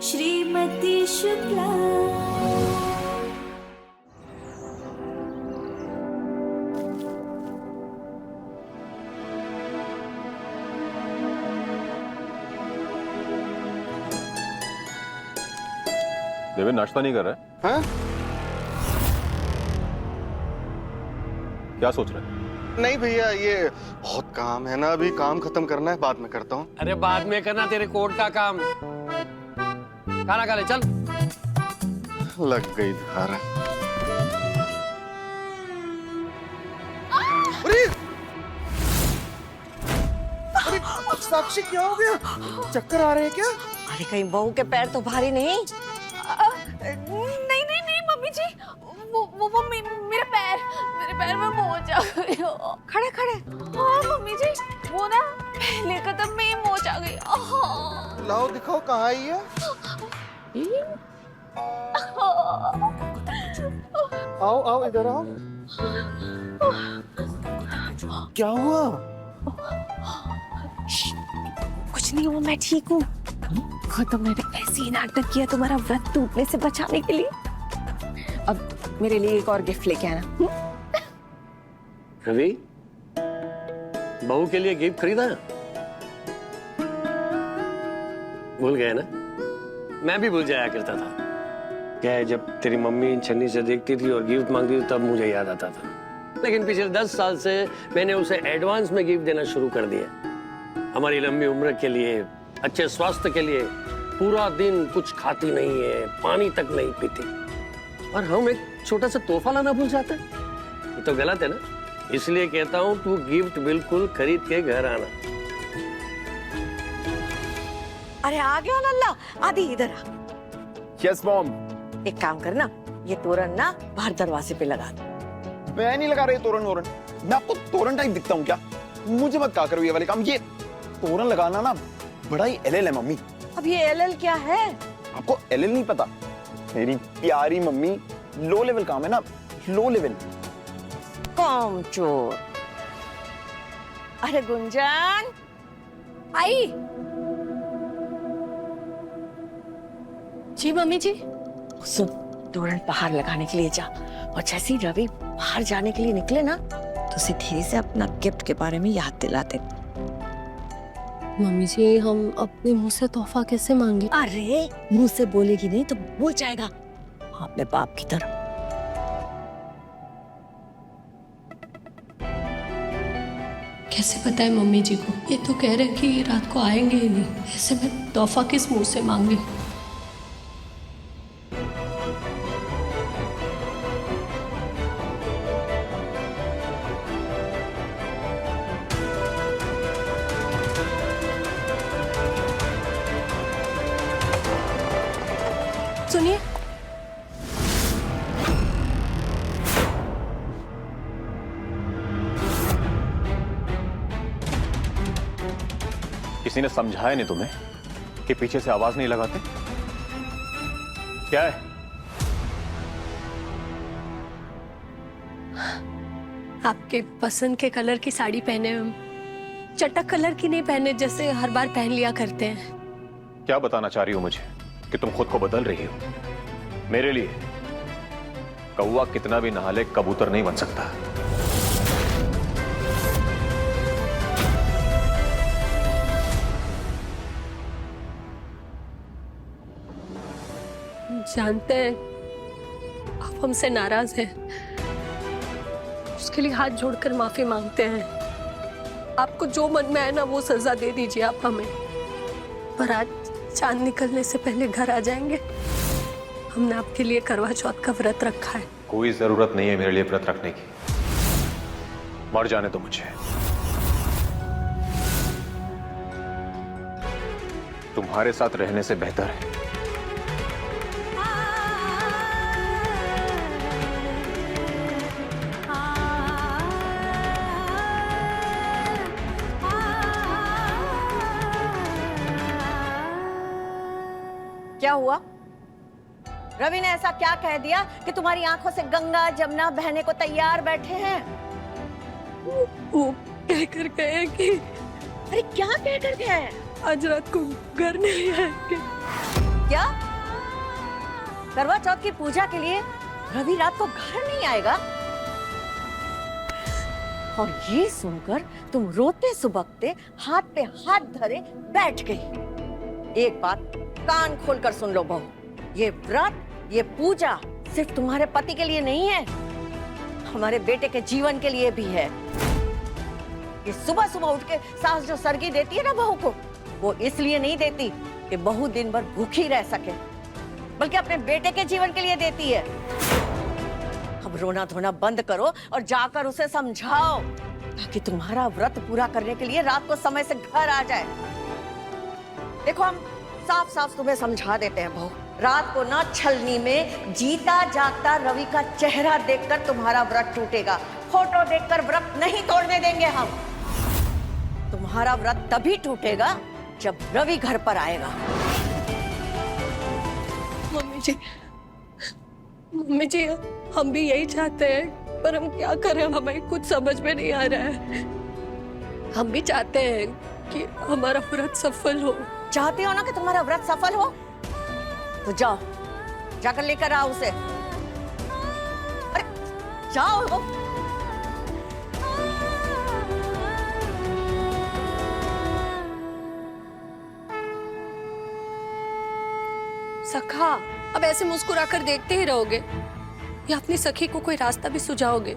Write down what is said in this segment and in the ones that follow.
श्रीमती शुक्ला। देवेन नाश्ता नहीं कर रहा है? हाँ? क्या सोच रहे हैं? नहीं भैया, ये बहुत काम है ना, अभी काम खत्म करना है, बाद में करता हूँ। अरे बाद में करना, तेरे कोर्ट का काम। खाना खा ले, चल। लग गई धारा। अरे! अरे साक्षी, क्या हो गया? चक्कर आ रहे हैं क्या? अरे कहीं बहू के पैर तो भारी नहीं? नहीं नहीं नहीं मम्मी जी, वो मेरे पैर में मोच आ गई। खड़े खड़े। हाँ मम्मी जी, वो ना पहले कदम में ही मोच आ गई। लाओ दिखाओ, कहाँ आई है? आओ आओ, इधर आओ। क्या हुआ? कुछ नहीं हुआ, मैं ठीक हूँ। वो तो मैंने ऐसे ही नाटक किया तुम्हारा व्रत टूटने से बचाने के लिए। अब मेरे लिए एक और गिफ्ट लेके आना। रवि, बहू के लिए गिफ्ट खरीदा? भूल गए ना? मैं भी भूल जाया करता था। क्या है, जब तेरी मम्मी छन्नी से देखती थी और गिफ्ट मांगती थी तब मुझे याद आता था। लेकिन पिछले 10 साल से मैंने उसे एडवांस में गिफ्ट देना शुरू कर दिया। हमारी लंबी उम्र के लिए, अच्छे स्वास्थ्य के लिए। पूरा दिन कुछ खाती नहीं है, पानी तक नहीं पीती, और हम एक छोटा सा तोहफा लाना भूल जाते हैं। ये तो गलत है ना? इसलिए कहता हूँ तू गिफ्ट बिल्कुल खरीद के घर आना। अरे आ गया लल्ला, आदि इधर आ। Yes mom. एक काम करना, ये तोरण ना बाहर दरवाजे पे लगा दे। मैं नहीं लगा रही तोरण वोरण। मैं आपको तोरण टाइप दिखता हूँ क्या? मुझे मत कहा करो ये वाले काम। ये तोरण लगाना ना बड़ा ही एलएल है मम्मी। अब ये एलएल क्या है? आपको एलएल नहीं पता? मेरी प्यारी मम्मी, लो लेवल काम है ना, लो लेवल। कामचोर। अरे गुंजन आई। जी मम्मी जी। सुन, तोरण बाहर लगाने के लिए जा, और जैसे ही रवि बाहर जाने के लिए निकले ना, तो उसे धीरे से अपना गिफ्ट के बारे में याद दिलाते। मम्मी जी, हम अपने मुंह से तोहफा कैसे मांगे? अरे मुंह से बोलेगी नहीं तो भूल जाएगा, अपने बाप की तरह। कैसे बताएं मम्मी जी को? ये तो कह रहे कि ये रात को आएंगे ही नहीं। ऐसे में तोहफा किस मुंह से मांगे? सुनिए, किसी ने समझाया नहीं तुम्हें कि पीछे से आवाज नहीं लगाते? क्या है? आपके पसंद के कलर की साड़ी पहने हम, चटक कलर की नहीं पहने जैसे हर बार पहन लिया करते हैं। क्या बताना चाह रही हो मुझे? कि तुम खुद को बदल रही हो? मेरे लिए कौवा कितना भी नहा ले कबूतर नहीं बन सकता। जानते हैं आप हमसे नाराज हैं, उसके लिए हाथ जोड़कर माफी मांगते हैं। आपको जो मन में आए ना वो सजा दे दीजिए आप हमें, पर आज चांद निकलने से पहले घर आ जाएंगे। हमने आपके लिए करवा चौथ का व्रत रखा है। कोई जरूरत नहीं है मेरे लिए व्रत रखने की। मर जाने दो मुझे। तुम्हारे साथ रहने से बेहतर है क्या हुआ? रवि ने ऐसा क्या कह दिया कि तुम्हारी आंखों से गंगा जमुना बहने को तैयार बैठे हैं? वो कहकर गए कि अरे क्या कह कर गए? आज रात को घर नहीं आएंगे। क्या? करवा चौथ की पूजा के लिए रवि रात को घर नहीं आएगा? और ये सुनकर तुम रोते सुबकते हाथ पे हाथ धरे बैठ गई। एक बात कान खोलकर सुन लो बहू, ये व्रत, ये पूजा सिर्फ तुम्हारे पति के लिए नहीं है, हमारे बेटे के जीवन के लिए भी है। ये सुबह सुबह उठ के सास जो सरगी देती है ना बहू को, वो इसलिए नहीं देती कि बहू दिन भर भूखी रह सके, बल्कि अपने बेटे के जीवन के लिए देती है। अब रोना धोना बंद करो और जाकर उसे समझाओ ताकि तुम्हारा व्रत पूरा करने के लिए रात को समय से घर आ जाए। देखो हम साफ साफ तुम्हें समझा देते हैं बहू, रात को ना छलनी में जीता जागता रवि का चेहरा देखकर तुम्हारा व्रत टूटेगा। फोटो देखकर व्रत नहीं तोड़ने देंगे हम। तुम्हारा व्रत तभी टूटेगा जब रवि घर पर आएगा। मम्मी जी हम भी यही चाहते हैं, पर हम क्या करें, हमें कुछ समझ में नहीं आ रहा है। हम भी चाहते हैं कि हमारा व्रत सफल हो। चाहते हो ना कि तुम्हारा व्रत सफल हो, तो जाओ, जाकर लेकर आओ उसे। अरे जाओ। सखा, अब ऐसे मुस्कुराकर देखते ही रहोगे या अपनी सखी को कोई रास्ता भी सुझाओगे?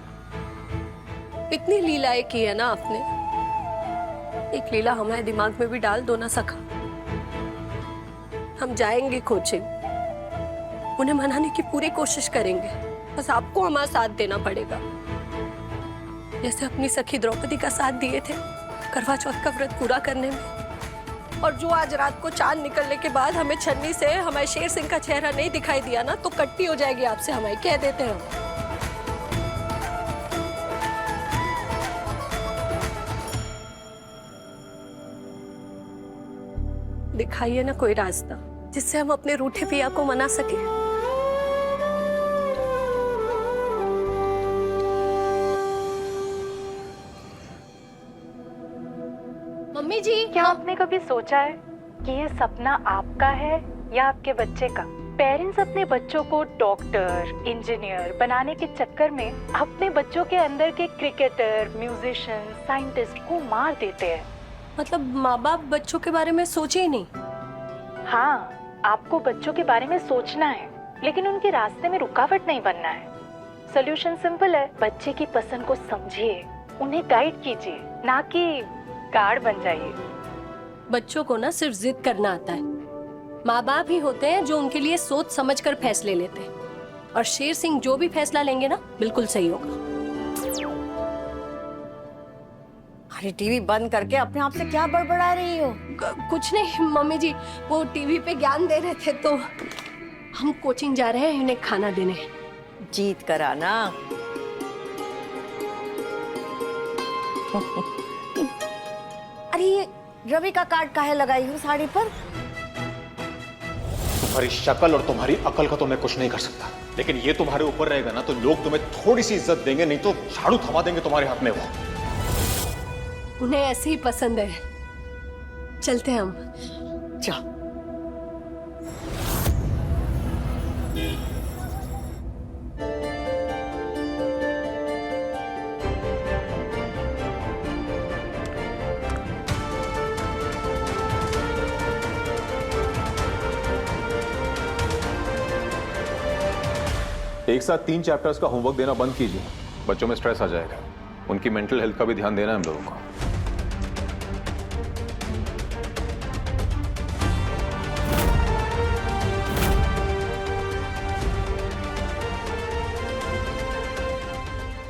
इतनी लीलाएं की है ना आपने, एक लीला हमारे दिमाग में भी डाल दो ना सखा। हम जाएंगे कोचिंग, उन्हें मनाने की पूरी कोशिश करेंगे, बस आपको हमारा साथ देना पड़ेगा। जैसे अपनी सखी द्रौपदी का साथ दिए थे करवा चौथ का व्रत पूरा करने में। और जो आज रात को चांद निकलने के बाद हमें छन्नी से हमारे शेर सिंह का चेहरा नहीं दिखाई दिया ना, तो कट्टी हो जाएगी आपसे हमारी, कह देते हैं। दिखाइए ना कोई रास्ता जिससे हम अपने रूठे पिया को मना सके। मम्मी जी, क्या आपने कभी सोचा है कि ये सपना आपका है या आपके बच्चे का? पेरेंट्स अपने बच्चों को डॉक्टर, इंजीनियर बनाने के चक्कर में अपने बच्चों के अंदर के क्रिकेटर, म्यूजिशियन, साइंटिस्ट को मार देते हैं। मतलब माँ बाप बच्चों के बारे में सोचे ही नहीं? हाँ, आपको बच्चों के बारे में सोचना है, लेकिन उनके रास्ते में रुकावट नहीं बनना है। सोल्यूशन सिंपल है, बच्चे की पसंद को समझिए, उन्हें गाइड कीजिए, ना कि गार्ड बन जाइए। बच्चों को ना सिर्फ जिद करना आता है, माँ बाप ही होते हैं जो उनके लिए सोच समझकर फैसले लेते हैं। और शेर सिंह जो भी फैसला लेंगे ना, बिल्कुल सही होगा। अरे टीवी बंद करके अपने आप से क्या बड़बड़ा रही हो? कुछ नहीं मम्मी जी, वो टीवी पे ज्ञान दे रहे थे तो हम कोचिंग जा रहे हैं इन्हें खाना देने। जीत कराना। अरे ये रवि का कार्ड काहे लगाई हूँ साड़ी पर? तुम्हारी शक्ल और तुम्हारी अकल का तो मैं कुछ नहीं कर सकता, लेकिन ये तुम्हारे ऊपर रहेगा ना तो लोग तुम्हें थोड़ी सी इज्जत देंगे, नहीं तो झाड़ू थमा देंगे तुम्हारे हाथ में। वो उन्हें ऐसे ही पसंद है। चलते हैं हम। जाओ। एक साथ 3 चैप्टर्स का होमवर्क देना बंद कीजिए, बच्चों में स्ट्रेस आ जाएगा। उनकी मेंटल हेल्थ का भी ध्यान देना है हम लोगों को।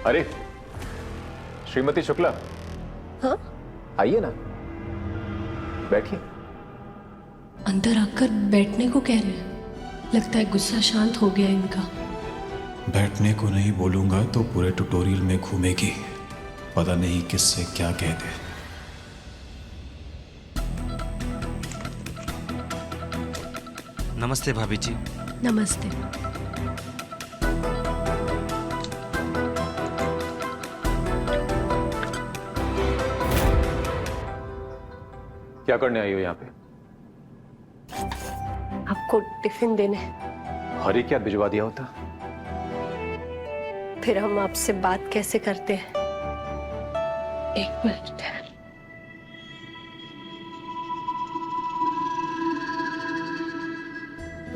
अरे श्रीमती शुक्ला, हाँ? आइए ना, बैठिए। अंदर आकर बैठने को कह रहे हैं। लगता है गुस्सा शांत हो गया इनका। बैठने को नहीं बोलूंगा तो पूरे ट्यूटोरियल में घूमेगी, पता नहीं किससे क्या कह दे। नमस्ते भाभी जी। नमस्ते। क्या करने आई हो यहाँ पे? आपको टिफिन देने। और ये क्या भिजवा दिया होता? फिर हम आपसे बात कैसे करते हैं? एक मिनट।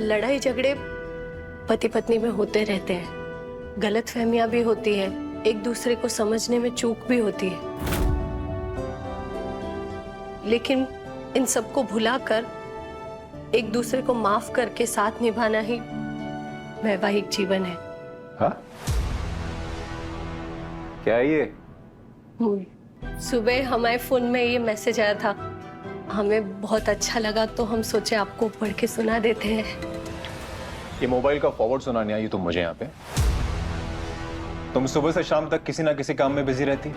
लड़ाई झगड़े पति पत्नी में होते रहते हैं, गलतफहमियां भी होती है, एक दूसरे को समझने में चूक भी होती है, लेकिन इन सबको भुलाकर एक दूसरे को माफ करके साथ निभाना ही वैवाहिक जीवन है। हाँ? क्या है ये? सुबह हमारे फोन में ये मैसेज आया था, हमें बहुत अच्छा लगा तो हम सोचे आपको पढ़ के सुना देते हैं। ये मोबाइल का फॉरवर्ड सुनाने आई तुम मुझे यहाँ पे? तुम सुबह से शाम तक किसी ना किसी काम में बिजी रहती।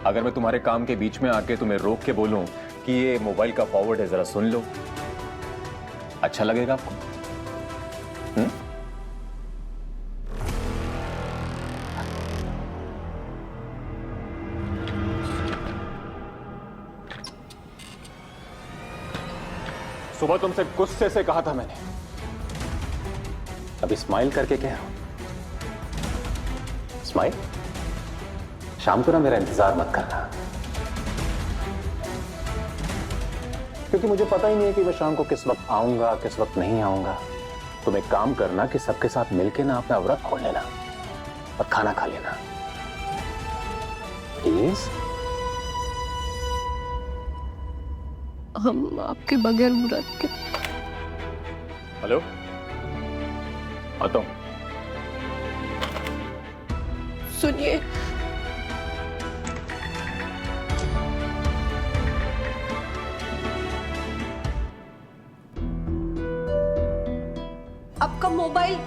अगर मैं तुम्हारे काम के बीच में आके तुम्हें रोक के बोलूं कि ये मोबाइल का फॉरवर्ड है, जरा सुन लो, अच्छा लगेगा आपको? सुबह तुमसे गुस्से से कहा था मैंने, अभी स्माइल करके कह रहा हूं। स्माइल? शाम को ना मेरा इंतजार मत करना, क्योंकि मुझे पता ही नहीं है कि मैं शाम को किस वक्त आऊंगा, किस वक्त नहीं आऊंगा। तुम एक काम करना कि सबके साथ मिलके ना अपना व्रत खोल लेना और खाना खा लेना, प्लीज। हम आपके बगैर व्रत के। हेलो, आता हूं। सुनिए, आपका मोबाइल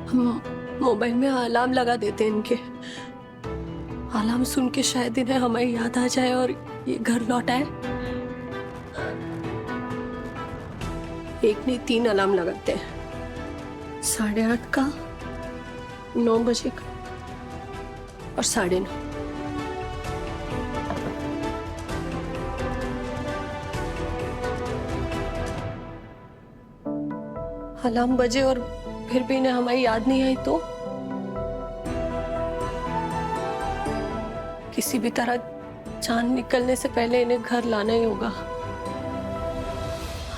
हम मोबाइल में अलार्म लगा देते हैं इनके। अलार्म सुन के शायद इन्हें हमें याद आ जाए और ये घर लौट आए। एक नहीं 3 अलार्म लगाते हैं, 8:30 का, 9 बजे का और 9:30। अलार्म बजे और फिर भी इन्हें हमारी याद नहीं आई तो किसी भी तरह चांद निकलने से पहले इन्हें घर लाना ही होगा।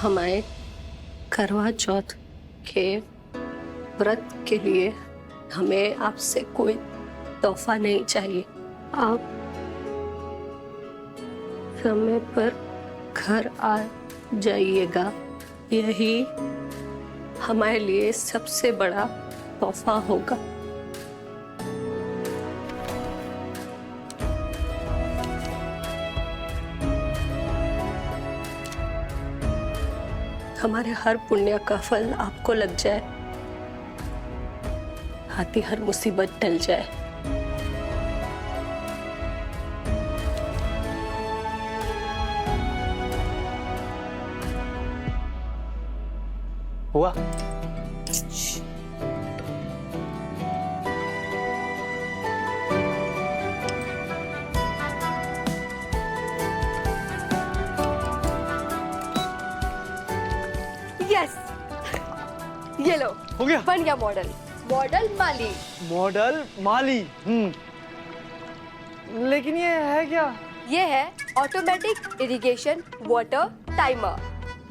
हमारे करवा चौथ के व्रत के लिए हमें आपसे कोई तोहफा नहीं चाहिए। आप समय पर घर आ जाइएगा, यही हमारे लिए सबसे बड़ा तोहफा होगा। हमारे हर पुण्य का फल आपको लग जाए, आती हर मुसीबत टल जाए। हुआ? यस, ये लो, हो गया? बन गया मॉडल। मॉडल माली। मॉडल माली। लेकिन ये है क्या? ये है automatic irrigation water timer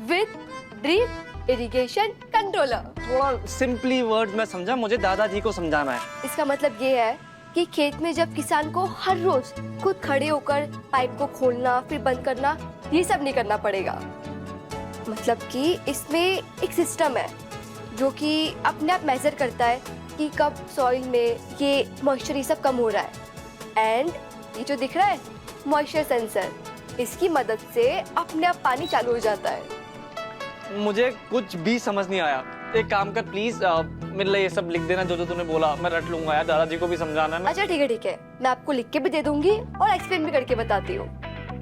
with drip irrigation controller. थोड़ा सिंपली वर्ड में समझा, मुझे दादाजी को समझाना है। इसका मतलब ये है कि खेत में जब किसान को हर रोज खुद खड़े होकर पाइप को खोलना फिर बंद करना, ये सब नहीं करना पड़ेगा। मतलब कि इसमें एक सिस्टम है जो कि अपने आप मेजर करता है कि कब सॉइल में ये मॉइस्चर ये सब कम हो रहा है। एंड ये जो दिख रहा है मॉइस्चर सेंसर, इसकी मदद से अपने आप पानी चालू हो जाता है। मुझे कुछ भी समझ नहीं आया। एक काम कर प्लीज, मेरे लिए ये सब लिख देना जो तूने बोला, मैं रट लूंगा यार, दादाजी को भी समझाना है। अच्छा ठीक है, मैं आपको लिख के भी दे दूंगी और एक्सप्लेन भी करके बताती हूँ।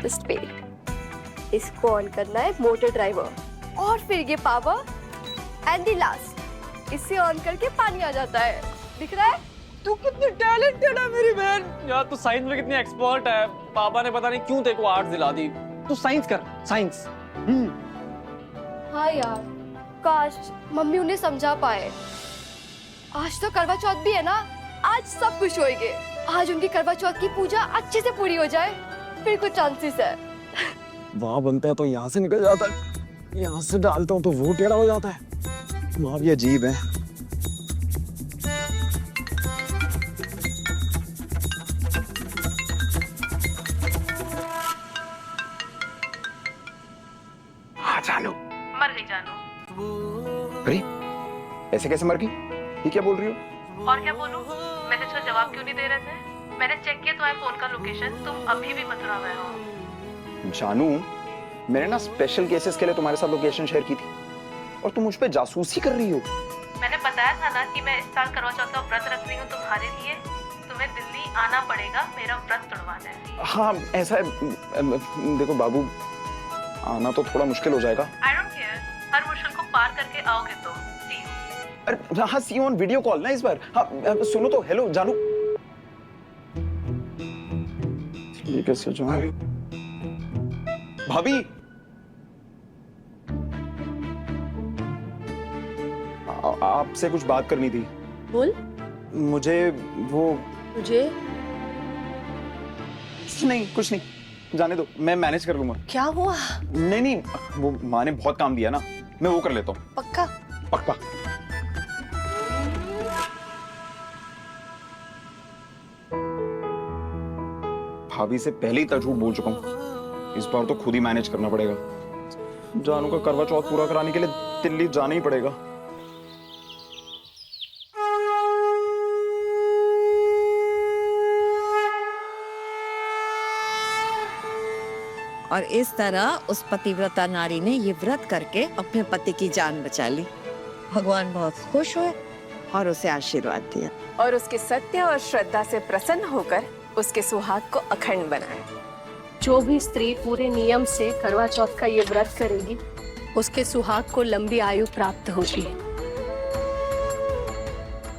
जस्ट पे इसको ऑन करना है मोटर ड्राइवर, और फिर ये पावर एंड द लास्ट, इससे ऑन करके पानी आ जाता है। दिख रहा है? तू कितनी टैलेंटेड है मेरी बहन। यार तू साइंस में कितनी एक्सपर्ट है। पापा ने पता नहीं क्यों तेरे को आर्ट्स दिला दी। तू साइंस कर, साइंस। हाँ यार, काश मम्मी उन्हें समझा पाए। आज तो करवा चौथ भी है ना, आज सब खुश होएंगे। आज उनकी करवा चौथ की पूजा अच्छे से पूरी हो जाए, फिर कुछ चांसेस है। वहां बनता है तो यहाँ से निकल जाता है, यहाँ से डालता हूँ तो वो टेढ़ा हो जाता है। वहां भी अजीब है। हाँ जानू, मर गई जानू। अरे ऐसे कैसे मर गई? ये क्या बोल रही हो? और क्या बोलूं? मैसेज का जवाब क्यों नहीं दे रहे थे? मैंने चेक किया तुम्हारे फोन का लोकेशन, तुम अभी भी मथुरा में हो। जानू, मैंने ना स्पेशल केसेस के लिए तुम्हारे साथ लोकेशन शेयर की थी और तुम मुझ पे जासूसी कर रही हो। मैंने बताया था ना कि मैं इस साल करवा चौथ का व्रत रख रही हूँ तुम्हारे लिए। तुम्हें दिल्ली आना पड़ेगा मेरा व्रत तोड़वाने। हाँ ऐसा है, देखो बाबू, आना तो थोड़ा मुश्किल हो जाएगा। आई डोंट केयर, हर मुश्किल को पार करके आओगे तो। सी यू। अरे हाँ, सी ऑन वीडियो कॉल ना इस बार। हाँ सुनो तो, हेलो जानू। ये कैसे जाऊं? भाभी, आपसे कुछ बात करनी थी। बोल। मुझे वो मुझे नहीं, कुछ नहीं, जाने दो, मैं मैनेज कर लूंगा। क्या हुआ? नहीं नहीं, वो माँ ने बहुत काम दिया ना, मैं वो कर लेता हूँ। पक्का? पक्का। भाभी से पहले ही झूठ बोल चुका हूँ, इस बार तो खुद ही मैनेज करना पड़ेगा। जानू का करवा चौथ पूरा कराने के लिए दिल्ली जाना ही पड़ेगा। और इस तरह उस पतिव्रता नारी ने ये व्रत करके अपने पति की जान बचा ली। भगवान बहुत खुश हुए और उसे आशीर्वाद दिया और उसके सत्य और श्रद्धा से प्रसन्न होकर उसके सुहाग को अखंड बनाया। जो भी स्त्री पूरे नियम से करवा चौथ का ये व्रत करेगी, उसके सुहाग को लंबी आयु प्राप्त होगी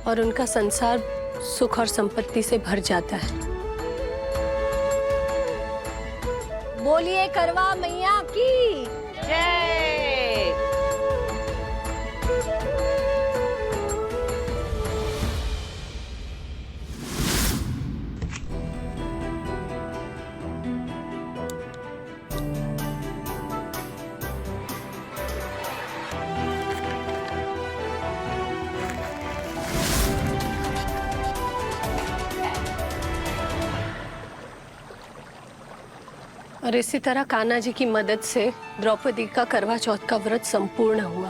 और उनका संसार सुख और संपत्ति से भर जाता है। बोलिए करवा मैया की जय। और इसी तरह कान्हा जी की मदद से द्रौपदी का करवा चौथ का व्रत संपूर्ण हुआ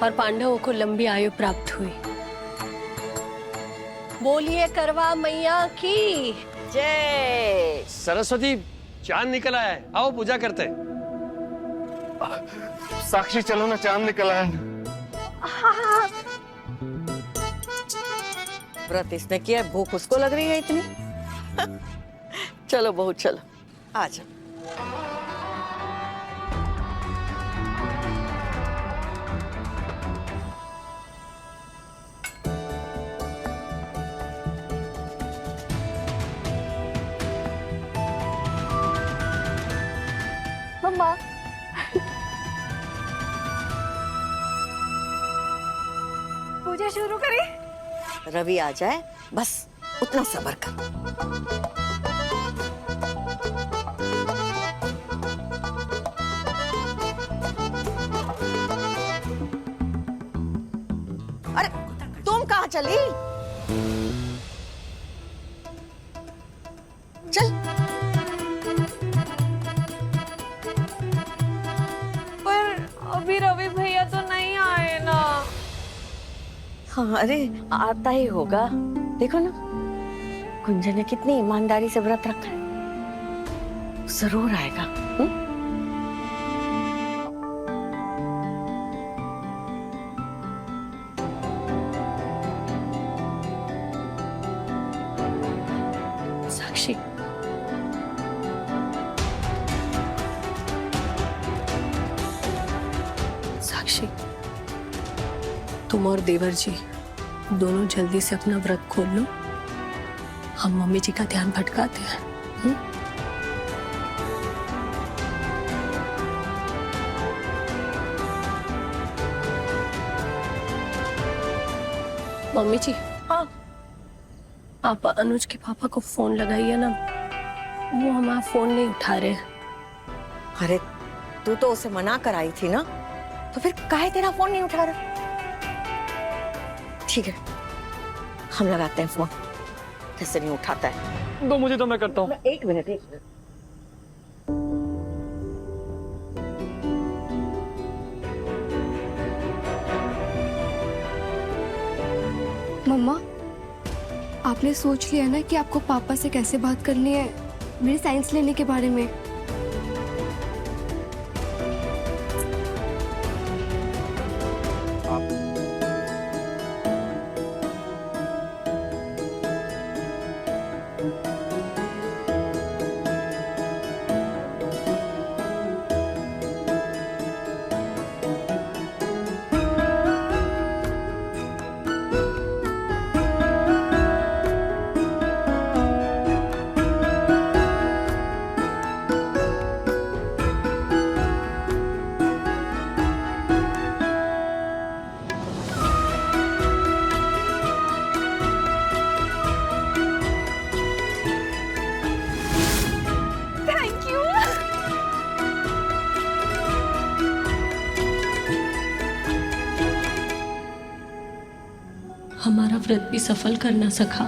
और पांडवों को लंबी आयु प्राप्त हुई। बोलिए करवा मैया की जय। सरस्वती, चांद निकल आया है, आओ पूजा करते हैं। साक्षी चलो ना, चांद निकल आया। व्रत इसने किया, भूख उसको लग रही है इतनी। चलो बहू चलो, आ जाओ। मम्मा, पूजा शुरू करें? रवि आ जाए, बस उतना सब्र कर। अरे तुम कहाँ चली? चल। पर अभी रवि भैया तो नहीं आए ना। हाँ अरे आता ही होगा, देखो ना कुंजन ने कितनी ईमानदारी से व्रत रखा है, जरूर आएगा। साक्षी, साक्षी, तुम और देवर जी दोनों जल्दी से अपना व्रत खोल लो, हम मम्मी जी का ध्यान भटकाते हैं। मम्मी जी, हाँ आप अनुज के पापा को फोन लगाइए ना, वो हमारा फोन नहीं उठा रहे। अरे तू तो उसे मना कर आई थी ना, तो फिर काहे तेरा फोन नहीं उठा रहा? ठीक है, हम लगाते हैं फोन। कैसे नहीं उठाता है? दो मुझे, तो मैं करता हूँ। एक मिनट। मम्मा, आपने सोच लिया ना कि आपको पापा से कैसे बात करनी है मेरे साइंस लेने के बारे में? हमारा व्रत भी सफल कर ना सका।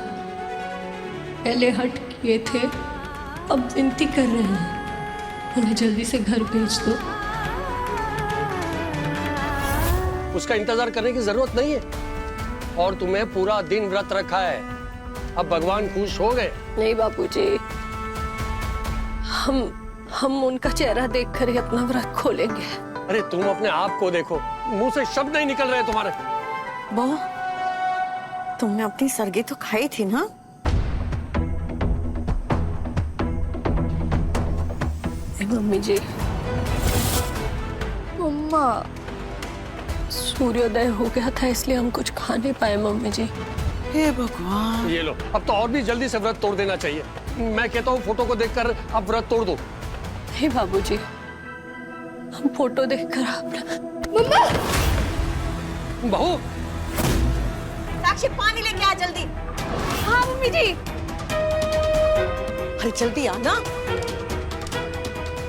पहले हट किए थे, अब विनती कर रहे हैं, उन्हें जल्दी से घर भेज दो। उसका इंतजार करने की जरूरत नहीं है, और तुम्हें पूरा दिन व्रत रखा है। अब भगवान खुश हो गए। नहीं बापूजी, हम उनका चेहरा देखकर ही अपना व्रत खोलेंगे। अरे तुम अपने आप को देखो, मुंह से शब्द नहीं निकल रहे तुम्हारे। बहू, तुमने अपनी सरगी तो खाई थी ना? मम्मी जी, मम्मा, सूर्योदय हो गया था इसलिए हम कुछ खा नहीं पाए मम्मी जी। हे भगवान। ये लो, अब तो और भी जल्दी से व्रत तोड़ देना चाहिए। मैं कहता हूँ फोटो को देखकर अब व्रत तोड़ दो। नहीं बाबूजी, हम फोटो देखकर मम्मा, बहू, साक्षी पानी लेके आ जल्दी। हाँ मम्मी जी। अरे जल्दी आ ना,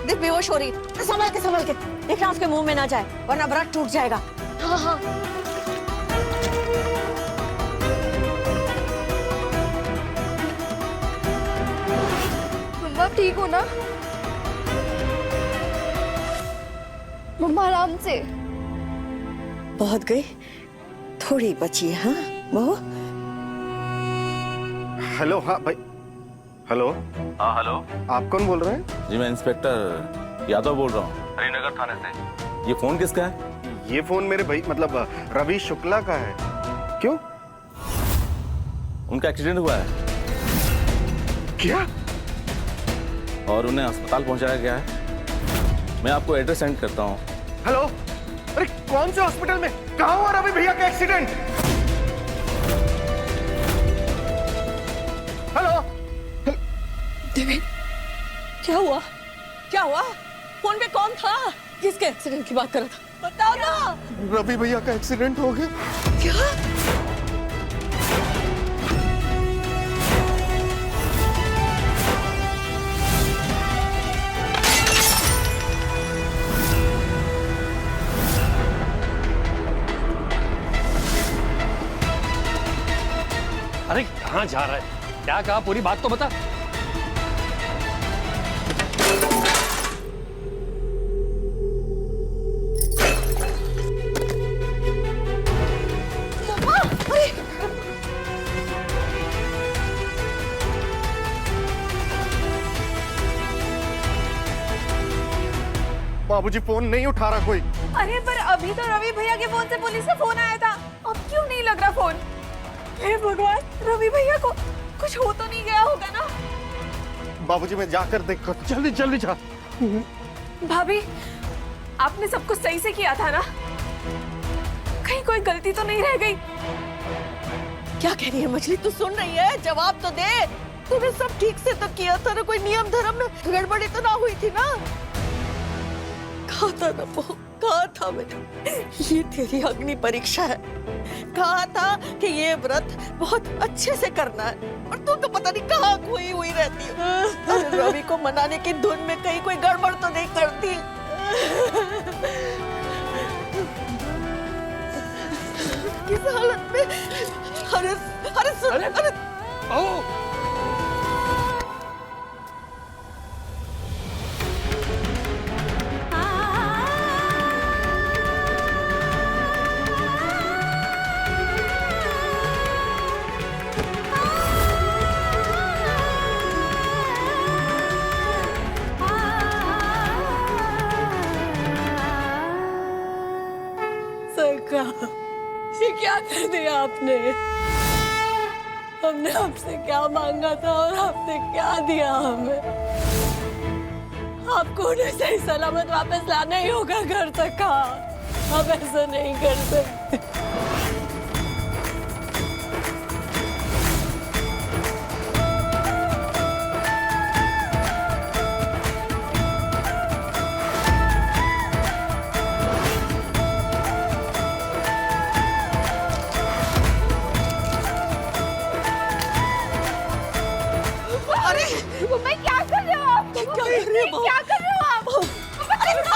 देख बेहोश हो रही। संभल के देखना उसके मुंह में ना जाए, वरना व्रत टूट जाएगा। हाँ हाँ। मम्मा ठीक हो ना? मम्मा आराम से। बहुत गई, थोड़ी बची है। हाँ बहू। हेलो। हाँ भाई, हेलो। हाँ हेलो, आप कौन बोल रहे हैं? जी मैं इंस्पेक्टर यादव बोल रहा हूँ, हरिनगर थाने से। ये फोन किसका है? ये फोन मेरे भाई मतलब रवि शुक्ला का है। क्यों? उनका एक्सीडेंट हुआ है। क्या? और उन्हें अस्पताल पहुंचाया गया है। मैं आपको एड्रेस सेंड करता हूँ। हेलो, अरे कौन से हॉस्पिटल में? कहाँ हुआ रवि भैया का एक्सीडेंट? हेलो। देवी, क्या हुआ? फोन पे कौन था? किसके एक्सीडेंट की बात कर रहा था? बताओ ना। रवि भैया का एक्सीडेंट हो गया। क्या? अरे कहाँ जा रहा है? क्या कहा, पूरी बात तो बता। बाबूजी फोन नहीं उठा रहा कोई। अरे पर अभी तो रवि भैया के फोन से पुलिस से फोन आया था, अब क्यों नहीं लग रहा फोन? हे भगवान, रवि भैया को कुछ हो तो नहीं गया होगा ना? बाबूजी मैं जाकर देख कर। जल्दी जल्दी जा। भाभी, आपने सब कुछ सही से किया था ना? कहीं कोई गलती तो नहीं रह गई? क्या कह रही है मछली? तू सुन रही है? जवाब तो दे। तूने सब ठीक से तो किया था ना, कोई नियम धर्म में गड़बड़ी तो ना हुई थी ना? कहा था ना बहू, कहा था मैंने, ये तेरी अग्नि परीक्षा है। कहा था कि ये व्रत बहुत अच्छे से करना है, और तू तो पता नहीं कहाँ खोई हुई रहती है। अरे रवि को मनाने की धुन में कहीं कोई गड़बड़ तो नहीं करती? किस हालत में? अरे अरे सुन, अरे ये क्या कर दिया आपने? हमने आपसे क्या मांगा था और आपने क्या दिया हमें? आपको उन्हें सही सलामत वापस लाना ही होगा घर तक। आप ऐसा नहीं कर सकते। मैं क्या कर रहे हो आप? क्या कर रही हो? क्या कर रहे हो आप? अरे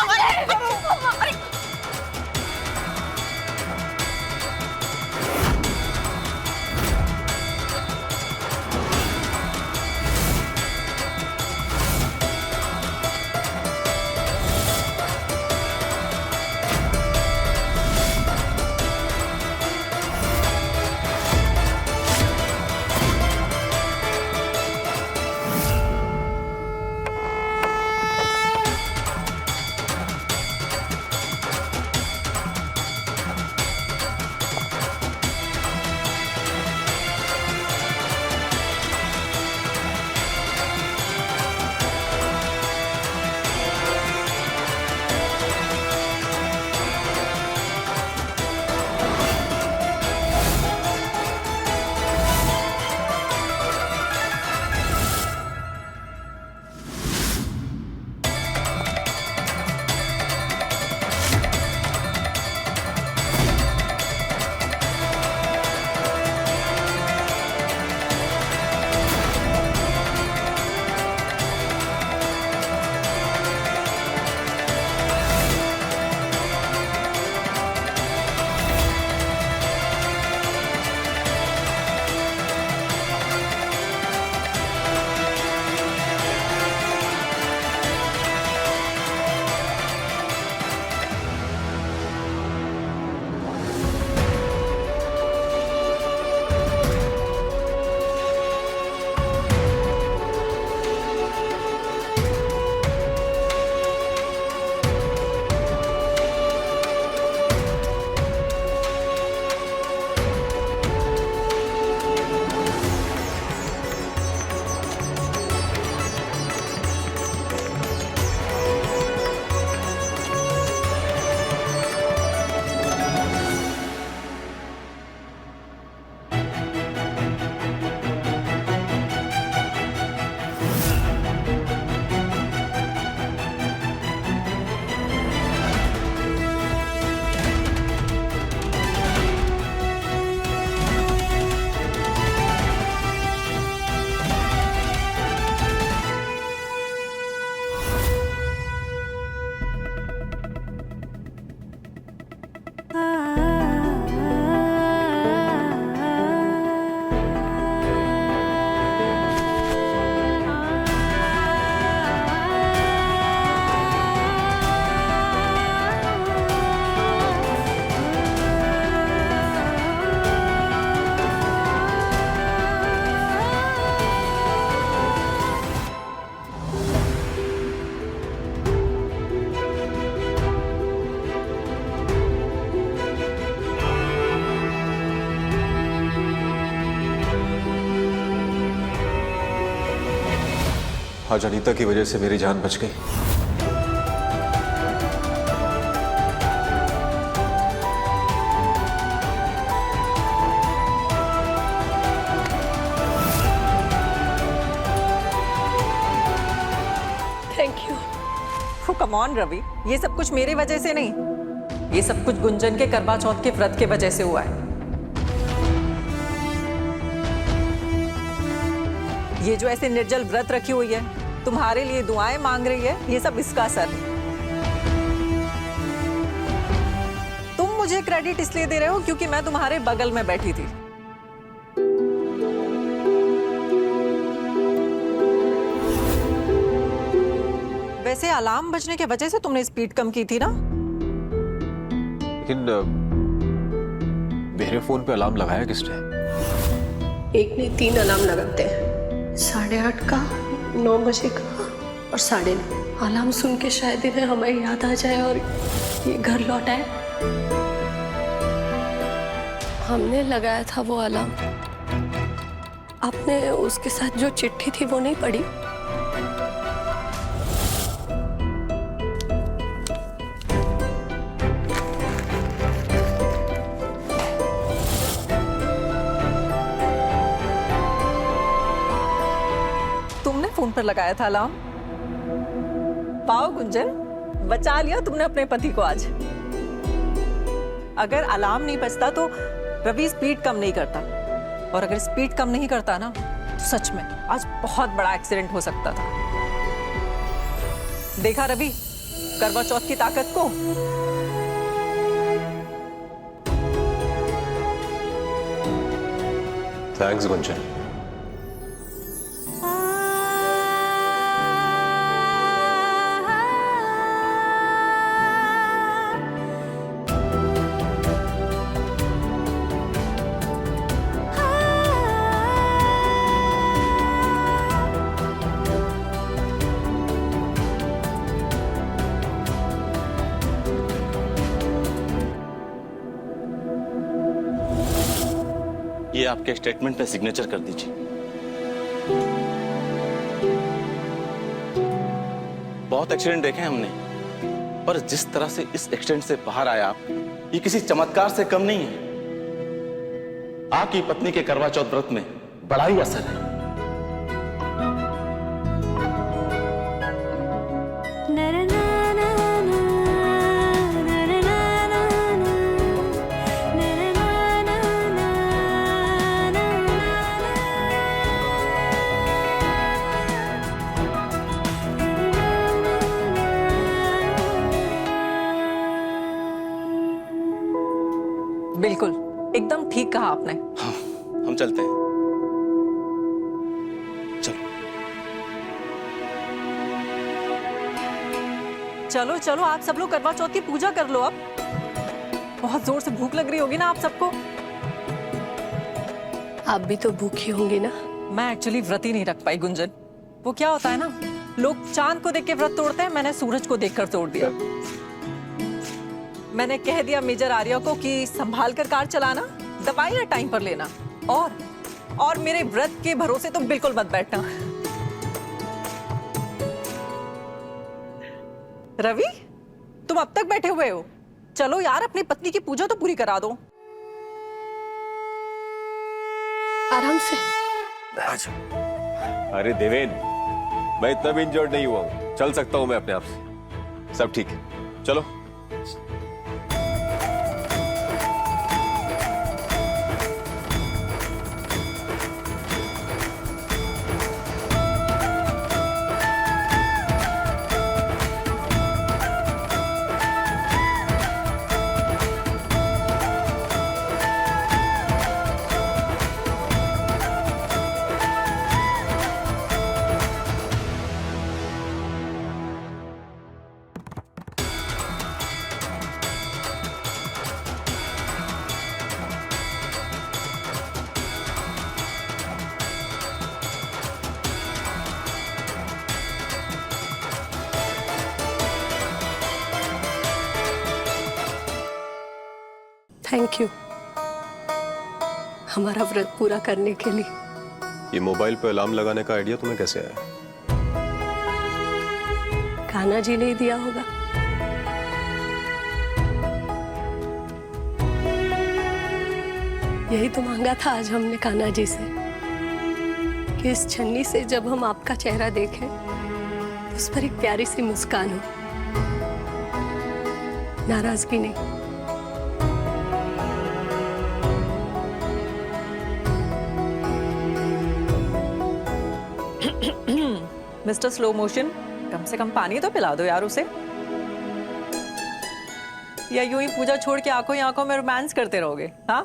आज अनीता की वजह से मेरी जान बच गई। कम ऑन रवि, ये सब कुछ मेरी वजह से नहीं, ये सब कुछ गुंजन के करवा चौथ के व्रत के वजह से हुआ है। ये जो ऐसे निर्जल व्रत रखी हुई है, तुम्हारे लिए दुआएं मांग रही है, ये सब इसका असर है। तुम मुझे क्रेडिट इसलिए दे रहे हो क्योंकि मैं तुम्हारे बगल में बैठी थी। वैसे अलार्म बजने के वजह से तुमने स्पीड कम की थी ना? लेकिन मेरे फोन पे अलार्म लगाया किसने? एक ने 3 अलार्म लगाते हैं, 8:30 का, 9 बजे का और 9:30। अलार्म सुन के शायद इन्हें हमें याद आ जाए और ये घर लौट आए। हमने लगाया था वो अलार्म। आपने उसके साथ जो चिट्ठी थी वो नहीं पढ़ी? तुमने फोन पर लगाया था अलार्म? पाओ गुंजन, बचा लिया तुमने अपने पति को आज। अगर अलार्म नहीं बजता तो रवि स्पीड कम नहीं करता, और अगर स्पीड कम नहीं करता ना तो सच में आज बहुत बड़ा एक्सीडेंट हो सकता था। देखा रवि करवा चौथ की ताकत को? थैंक्स गुंजन। ये आपके स्टेटमेंट पे सिग्नेचर कर दीजिए। बहुत एक्सीडेंट देखे हैं हमने, पर जिस तरह से इस एक्सीडेंट से बाहर आया आप, ये किसी चमत्कार से कम नहीं है। आपकी पत्नी के करवा चौथ व्रत में बड़ा ही असर है। बिल्कुल, एकदम ठीक कहा आपने। हाँ, हम चलते हैं। चलो चलो, आप सब लोग करवा चौथ की पूजा कर लो। अब बहुत जोर से भूख लग रही होगी ना आप सबको? आप भी तो भूखी होंगी ना? मैं एक्चुअली व्रत ही नहीं रख पाई गुंजन। वो क्या होता है ना, लोग चांद को देख के व्रत तोड़ते हैं, मैंने सूरज को देखकर तोड़ दिया। मैंने कह दिया मेजर आर्या को कि संभाल कर कार चलाना, दवाइयां टाइम पर लेना, और मेरे व्रत के भरोसे तो बिल्कुल मत बैठना। रवि, तुम अब तक बैठे हुए हो? चलो यार, अपनी पत्नी की पूजा तो पूरी करा दो। आराम से। अरे देवेन, मैं इतना भी इंजर्ड नहीं हुआ हूं, चल सकता हूं मैं अपने आप से। सब ठीक है, चलो। थैंक यू हमारा व्रत पूरा करने के लिए। ये मोबाइल पे अलार्म लगाने का आइडिया तुम्हें कैसे आया? कान्हा जी ने ही दिया होगा। यही तो मांगा था आज हमने कान्हा जी से, कि इस छन्नी से जब हम आपका चेहरा देखें तो उस पर एक प्यारी सी मुस्कान हो। नाराजगी नहीं। मिस्टर स्लो मोशन, कम से कम पानी तो पिला दो यार उसे। या यूं ही पूजा छोड़ के आंखों ही आंखों में रोमांस करते रहोगे? हाँ,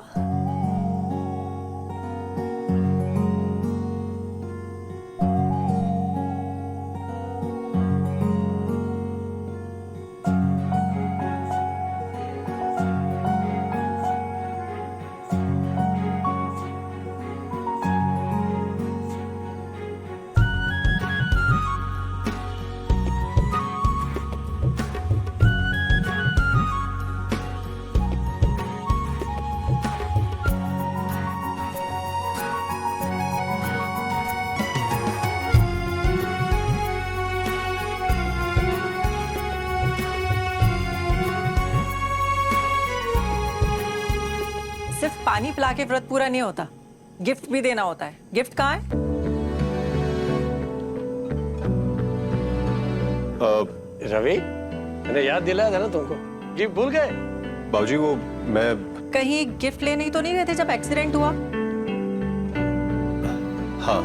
सिर्फ पानी पिला के व्रत पूरा नहीं होता, गिफ्ट भी देना होता है। गिफ्ट कहाँ है? रवि, मैंने याद दिलाया था ना तुमको, गिफ्ट भूल गए? बाबूजी वो मैं कहीं गिफ्ट लेने ही तो नहीं गए थे जब एक्सीडेंट हुआ? हाँ।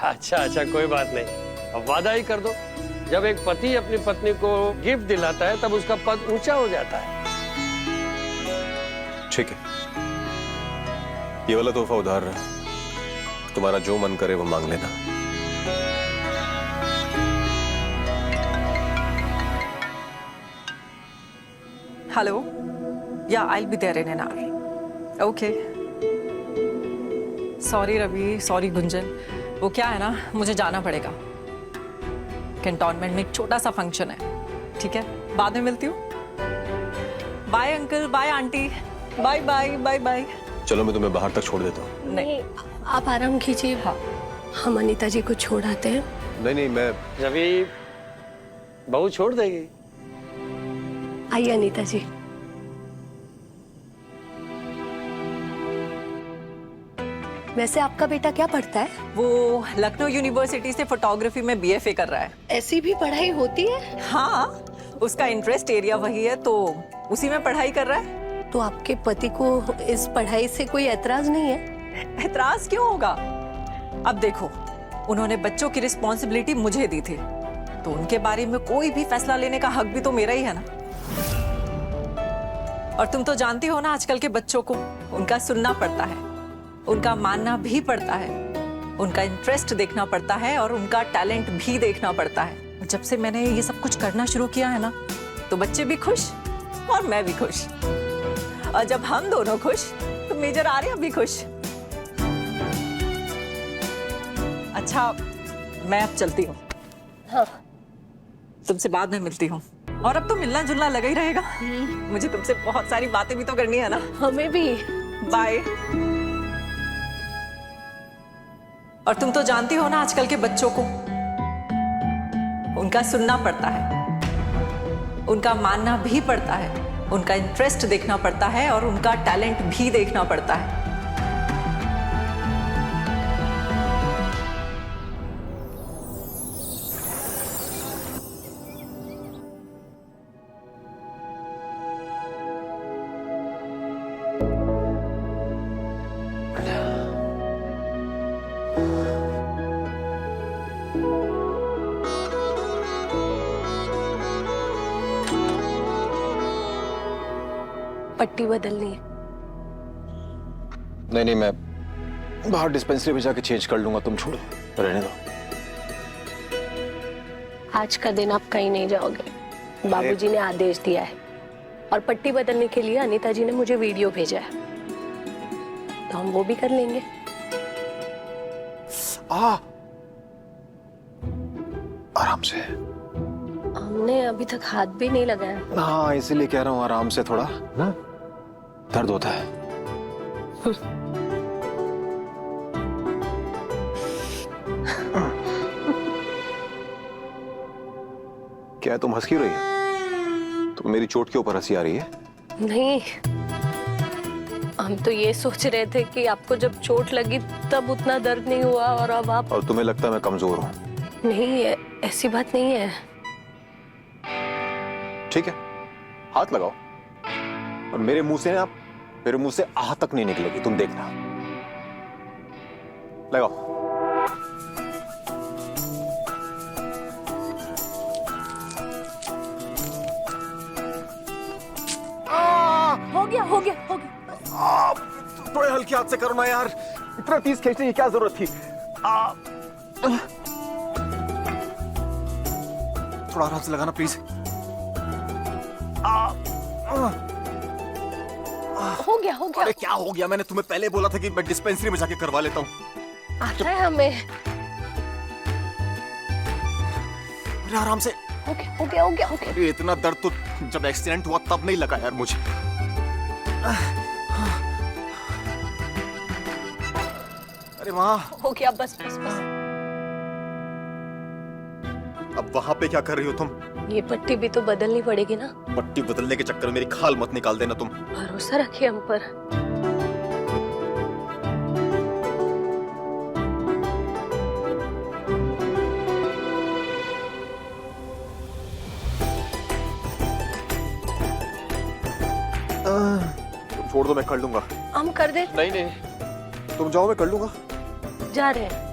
अच्छा अच्छा, कोई बात नहीं, अब वादा ही कर दो। जब एक पति अपनी पत्नी को गिफ्ट दिलाता है तब उसका पद ऊंचा हो जाता है। ठीक है, ये वाला तोहफा उधार रहा, तुम्हारा जो मन करे वो मांग लेना। Hello, yeah I will be there in an hour. Okay. Sorry Ravi, sorry Gunjan, वो क्या है ना, मुझे जाना पड़ेगा। कैंटोनमेंट में एक छोटा सा फंक्शन है, ठीक है? बाद में मिलती हूँ। Bye uncle, bye aunty, bye bye bye bye. चलो मैं तुम्हें बाहर तक छोड़ देता हूँ। नहीं, आप आराम कीजिए। हाँ, हम अनीता जी को छोड़ आते हैं। नहीं नहीं, मैं रवि, बहू छोड़ देगी। आइए अनीता जी। वैसे आपका बेटा क्या पढ़ता है? वो लखनऊ यूनिवर्सिटी से फोटोग्राफी में बीएफए कर रहा है। ऐसी भी पढ़ाई होती है? हाँ, उसका इंटरेस्ट एरिया वही है तो उसी में पढ़ाई कर रहा है। तो आपके पति को इस पढ़ाई से कोई एतराज नहीं है? एतराज क्यों होगा? अब देखो, उन्होंने बच्चों की रिस्पॉन्सिबिलिटी मुझे दी थी, तो उनके बारे में कोई भी फैसला लेने का हक भी तो मेरा ही है ना। और तुम तो जानती हो ना, आजकल के बच्चों को उनका सुनना पड़ता है, उनका मानना भी पड़ता है, उनका इंटरेस्ट देखना पड़ता है और उनका टैलेंट भी देखना पड़ता है। जब से मैंने ये सब कुछ करना शुरू किया है ना, तो बच्चे भी खुश और मैं भी खुश। और जब हम दोनों खुश तो मेजर आर्या भी खुश। अच्छा, मैं अब चलती हूँ। हाँ। तुमसे बाद में मिलती हूँ। और अब तो मिलना जुलना लगा ही रहेगा। मुझे तुमसे बहुत सारी बातें भी तो करनी है ना। हमें भी। बाय। और तुम तो जानती हो ना, आजकल के बच्चों को उनका सुनना पड़ता है, उनका मानना भी पड़ता है, उनका इंटरेस्ट देखना पड़ता है और उनका टैलेंट भी देखना पड़ता है। पट्टी बदलनी है। नहीं नहीं, मैं बाहर डिस्पेंसरी में जाके चेंज कर लूंगा, तुम छोड़ो, रहने दो। आज का दिन आप कहीं नहीं जाओगे, बाबूजी ने आदेश दिया है। और पट्टी बदलने के लिए अनीता जी ने मुझे वीडियो भेजा है, तो हम वो भी कर लेंगे। आराम से। हमने अभी तक हाथ भी नहीं लगाया। हाँ, इसीलिए कह रहा हूँ आराम से, थोड़ा ना दर्द होता है। क्या तुम हंस क्यों रही है? तुम मेरी चोट के ऊपर हंसी आ रही है? नहीं, हम तो ये सोच रहे थे कि आपको जब चोट लगी तब उतना दर्द नहीं हुआ और अब आप। और तुम्हें लगता है मैं कमजोर हूँ? नहीं, ऐसी बात नहीं है। ठीक है, हाथ लगाओ और मेरे मुंह से आह तक नहीं निकलेगी, तुम देखना। लगाओ। हो गया। थोड़े हल्के हाथ से करो ना यार, इतना तेज खींचने की क्या जरूरत थी? थोड़ा आराम से लगाना प्लीज। हो गया अरे क्या हो गया? मैंने तुम्हें पहले बोला था कि मैं डिस्पेंसरी में जाके करवा लेता हूँ। आता है हमें। अरे आराम से। हो गया। अरे इतना दर्द तो जब एक्सीडेंट हुआ तब नहीं लगा यार मुझे। अरे माँ, हो गया, बस। अब वहां पे क्या कर रही हो तुम? ये पट्टी भी तो बदलनी पड़ेगी ना। पट्टी बदलने के चक्कर में मेरी खाल मत निकाल देना तुम। भरोसा रखिए हम पर। तुम छोड़ दो, मैं कर लूंगा। हम कर दे। नहीं, तुम जाओ, मैं कर लूंगा। जा रहे हैं।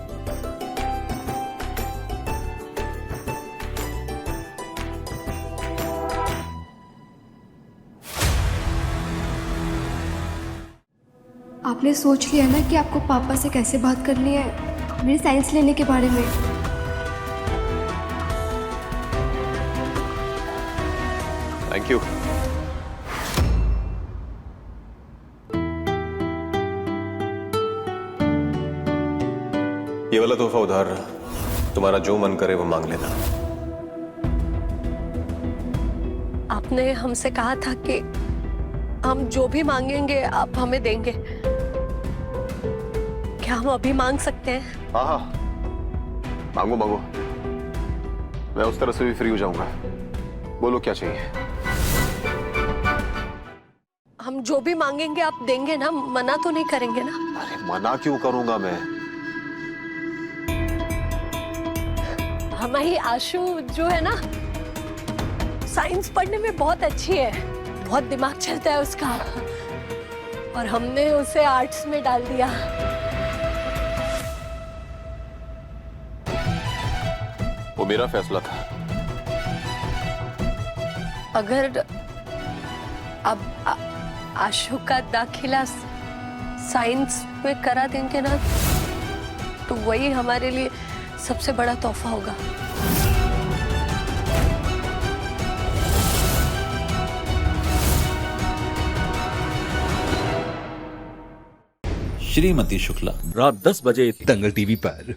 आपने सोच लिया ना कि आपको पापा से कैसे बात करनी है मेरे साइंस लेने के बारे में? Thank you. ये वाला तोहफा उधार, तुम्हारा जो मन करे वो मांग लेना। आपने हमसे कहा था कि हम जो भी मांगेंगे आप हमें देंगे। क्या हम अभी मांग सकते हैं? हाँ, मांगो। मैं उस तरह से भी फ्री हो जाऊंगा। बोलो क्या चाहिए? हम जो भी मांगेंगे आप देंगे ना? मना तो नहीं करेंगे ना? अरे मना क्यों करूंगा मैं? हमारी आशु जो है ना, साइंस पढ़ने में बहुत अच्छी है, बहुत दिमाग चलता है उसका, और हमने उसे आर्ट्स में डाल दिया। वो मेरा फैसला था। अगर अब आशु का दाखिला साइंस में करा देंगे ना, तो वही हमारे लिए सबसे बड़ा तोहफा होगा। श्रीमती शुक्ला, रात 10 बजे दंगल टीवी पर।